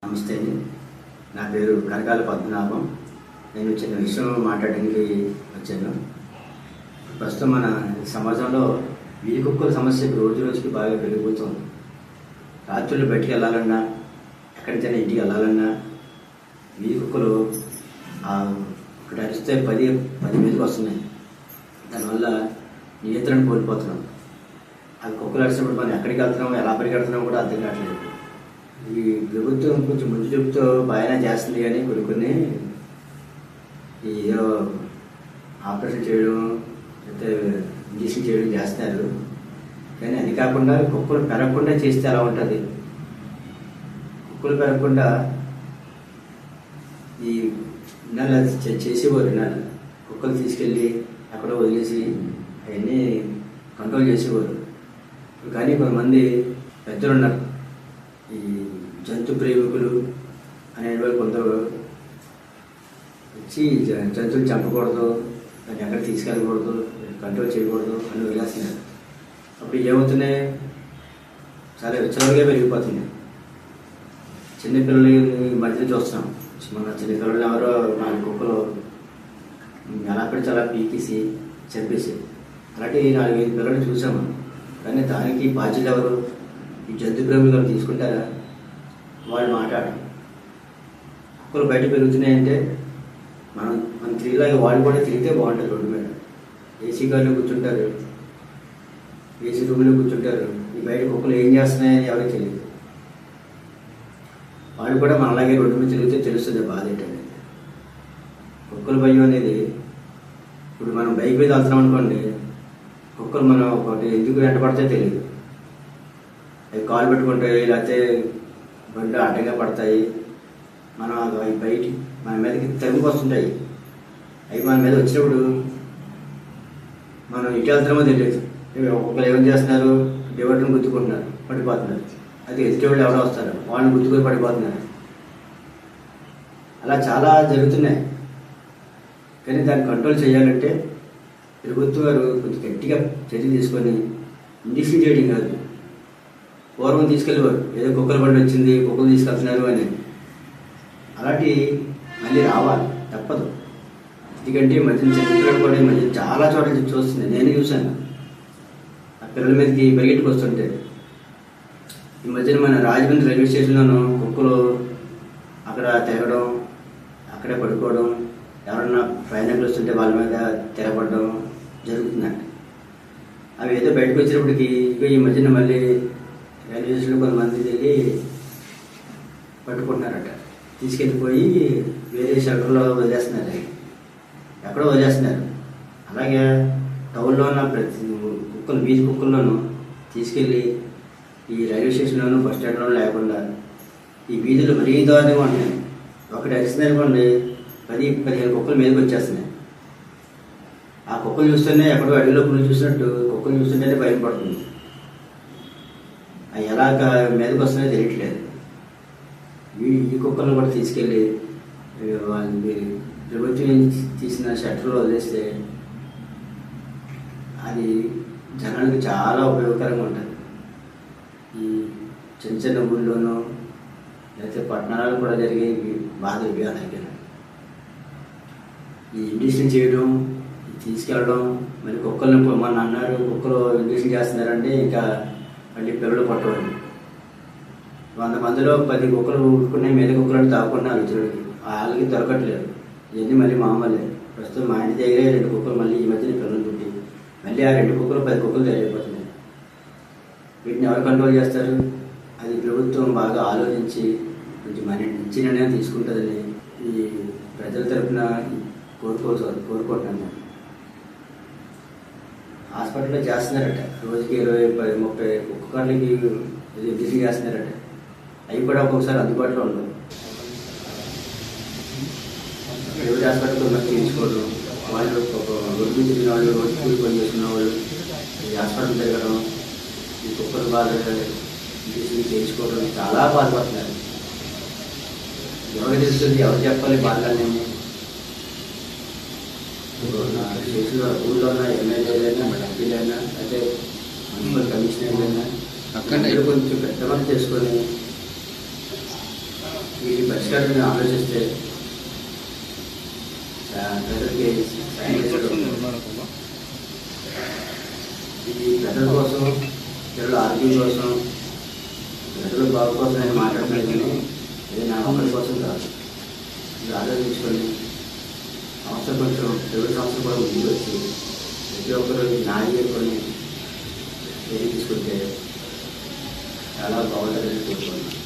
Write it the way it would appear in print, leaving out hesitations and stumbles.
నమస్తే అండి. నా పేరు కనకాల పద్మనాభం. నేను చిన్న విషయం మాట్లాడడానికి వచ్చాను. ప్రస్తుతం మన సమాజంలో వీధి కుక్కల సమస్య రోజు రోజుకి బాగా పెరిగిపోతుంది. రాత్రులు బయటికి వెళ్ళాలన్నా, ఎక్కడికైనా ఇంటికి వెళ్ళాలన్నా వీధి కుక్కలు ఇక్కడ అరిస్తే 10 మీదకి వస్తున్నాయి. దానివల్ల నియంత్రణ కోల్పోతున్నాం. అది కుక్కలు అరిచినప్పుడు మనం ఎక్కడికి వెళ్తున్నామో, ఎలా పరిగెడుతున్నామో కూడా అర్థం కావట్లేదు. ఈ ప్రభుత్వం కొంచెం ముందు చూపుతో బాగానే చేస్తుంది, కానీ కొన్ని ఏదో ఆపరేషన్ చేయడం, లేకపోతే ఇంజక్షన్ చేయడం చేస్తున్నారు. కానీ అది కాకుండా కుక్కలు పెరగకుండా చేస్తే ఎలా ఉంటుంది? కుక్కలు పెరగకుండా ఈ నెల చేసేవారు. కుక్కలు తీసుకెళ్ళి ఎక్కడో వదిలేసి అవన్నీ కంట్రోల్ చేసేవారు. కానీ కొంతమంది పెద్దలు ఉన్నారు, ఈ జంతు ప్రేమికులు అనేవాళ్ళు కొందరు వచ్చి జంతువులు చంపకూడదు, దాన్ని ఎక్కడ తీసుకెళ్ళకూడదు, కంట్రోల్ చేయకూడదు అని వదిలేస్తున్నారు. అప్పుడు ఏమవుతున్నాయి? చాలా విచ్చలవిడిగా పెరిగిపోతుంది. చిన్నపిల్లలు మధ్య చూస్తాం. మన చిన్నపిల్లలు ఎవరో 4 కుక్కలు ఎలా పడితే అలా పీకేసి చంపేసి, అలాంటి 4-5 పిల్లలు చూసాము. కానీ దానికి బాధ్యత ఎవరు? ఈ జంతు ప్రేమికులు తీసుకుంటారా? వాళ్ళు మాట్లాడరు. కుక్కలు బయట పెరుగుతున్నాయంటే మన తిరిగిలాగా వాళ్ళు కూడా తిరిగితే బాగుంటుంది. రోడ్డు మీద ఏసీ కార్లో కూర్చుంటారు, ఏసీ రూమ్లో కూర్చుంటారు. ఈ బయట కుక్కలు ఏం చేస్తున్నాయని ఎవరికి తెలియదు. వాళ్ళు కూడా మనలాగే రోడ్డు మీద తిరిగితే తెలుస్తుంది బాధ ఏంటనేది. కుక్కల భయం అనేది, ఇప్పుడు మనం బైక్ మీద వెళ్తున్నాం అనుకోండి, కుక్కలు మనం ఒకటి ఎందుకు వెంటపడితే తెలియదు. అవి కాలు పెట్టుకుంటాయి, లేకపోతే బండి అడ్డంగా పడతాయి. మనం అవి బయటికి మన మీదకి తరుముకు వస్తుంటాయి. అవి మన మీద వచ్చినప్పుడు మనం ఇటు వెళ్తున్నామో తెలియదు. ఒక్కొక్కరు ఏం చేస్తున్నారు? డివైడర్ని గుద్దుకుంటున్నారు, పడిపోతున్నారు. అది ఎదుటివాళ్ళు ఎవరో వస్తారు, వాళ్ళని గుద్దుకొని పడిపోతున్నారు. అలా చాలా జరుగుతున్నాయి. కానీ దాన్ని కంట్రోల్ చేయాలంటే ప్రభుత్వం వారు కొంచెం గట్టిగా చర్య తీసుకొని ఇంజక్షన్ చేయడం కాదు. పూర్వం తీసుకెళ్ళేవారు, ఏదో కుక్కల బండి వచ్చింది, కుక్కలు తీసుకెళ్తున్నారు అని. అలాంటి మళ్ళీ రావాలి, తప్పదు. ఎందుకంటే మధ్యన చిన్నపిల్లలు కూడా ఈ మధ్య చాలా చోట్ల చూస్తుంది. నేను చూశాను, ఆ పిల్లల మీదకి పరిగెట్టుకు వస్తుంటే. ఈ మధ్యన మన రాజమండ్రి రైల్వే స్టేషన్లోనూ కుక్కలు అక్కడ తిరగడం, అక్కడే పడుకోవడం, ఎవరన్నా ప్రయాణికులు వస్తుంటే వాళ్ళ మీద తిరగబడడం జరుగుతుందంట. అవి ఏదో బయటకు వచ్చినప్పటికీ ఈ మధ్యన మళ్ళీ రైల్వే స్టేషన్లో కొంతమంది వెళ్ళి పట్టుకుంటున్నారట. తీసుకెళ్ళిపోయి వేరే షెల్టర్లో వదిలేస్తున్నారు, ఎక్కడో వదిలేస్తున్నారు. అలాగే టౌన్లో ఉన్న ప్రతి కుక్కలు, వీధి కుక్కల్లోనూ తీసుకెళ్ళి ఈ రైల్వే స్టేషన్లోనూ, బస్ స్టాండ్లోనూ లేకుండా ఈ వీధులు మరీ దారుణంగా ఉంటున్నాయి. ఒకటి అరిసింది అనుకోండి, 10-15 కుక్కలు మీదకి వచ్చేస్తున్నాయి. ఆ కుక్కలు చూస్తేనే ఎక్కడో అడవిలో పురుగు చూసినట్టు కుక్కలు చూస్తుంటేనే భయం పడుతుంది. అవి ఎలాగ మీదకి వస్తున్నాయో తెలియట్లేదు. ఈ కుక్కలను కూడా తీసుకెళ్ళి వాళ్ళని ప్రభుత్వం తీసిన షట్టర్లో వదిలేస్తే అది జనానికి చాలా ఉపయోగకరంగా ఉంటుంది. ఈ చిన్న చిన్న ఊళ్ళోనూ లేకపోతే పట్టణాలు కూడా జరిగే బాధలు ఇవి. అలాగే ఈ ఇంజక్షన్ చేయడం, తీసుకెళ్ళడం, మరి కుక్కల్ని మన అన్నారు కుక్కలు ఇంజక్షన్ చేస్తున్నారంటే ఇంకా మళ్ళీ పిల్లలు పట్టవాలి. 100 మందిలో 10 కుక్కలు ఊరుకునే మీద కుక్కలను తాకుండా అలుచుడికి వాళ్ళకి దొరకట్లేదు. ఇవన్నీ మళ్ళీ మామూలే. ప్రస్తుతం మా ఇంటి దగ్గరే 2 కుక్కలు మళ్ళీ ఈ మధ్యన పిల్లలు పుట్టి మళ్ళీ ఆ 2 కుక్కలు 10 కుక్కలు తయారైపోతున్నాయి. వీటిని ఎవరు కంట్రోల్ చేస్తారు? అది ప్రభుత్వం బాగా ఆలోచించి కొంచెం మంచి నిర్ణయం తీసుకుంటుందని ఈ ప్రజల తరఫున కోరుకుంటున్నాను. హాస్పిటల్లో చేస్తున్నారట, రోజుకి 20-30 కుక్కలకి ఇంజక్షన్ చేస్తున్నారట. అవి కూడా ఒక్కొక్కసారి అందుబాటులో ఉండవు. ప్రైవేట్ హాస్పిటల్ కొంతమంది తీసుకోవడం, వాళ్ళు రోడ్డు మీద తిరిగిన వాళ్ళు, రోజు కూలి పని చేసుకున్న వాళ్ళు ఈ హాస్పిటల్ తిరగడం, ఈ కుక్కలు బాగా ఇంజక్షన్ చేయించుకోవడం చాలా బాధపడుతున్నారు. ఎవరికి తెలుస్తుంది? ఎవరు చెప్పాలి బాధలన్నీ? స్టేషన్లో ఊళ్ళో ఉన్న ఎమ్మెల్యేలైనా, ఎంపీలైనా, అయితే మున్సిపల్ కమిషనర్లైనా కొంచెం పెద్ద మనసు చేసుకొని వీటి పరిష్కారాన్ని ఆలోచిస్తే ప్రజలకి సాయం చేసే ఇది ప్రజల కోసం, పిల్లల ఆరోగ్యం కోసం, ప్రజల బాగు కోసం నేను మాట్లాడుతున్నాను కానీ ఇది నా ఒకరి కోసం కాదు. ఇది ఆలోచించుకొని సంస్థ కొంచెం ప్రైవేట్ సంస్థలు కూడా ముందుకు వచ్చి ప్రతి ఒక్కరు నాయ చేసుకొని తీసుకుంటే చాలా బాగుంటుందని కోరుకుంటున్నాను.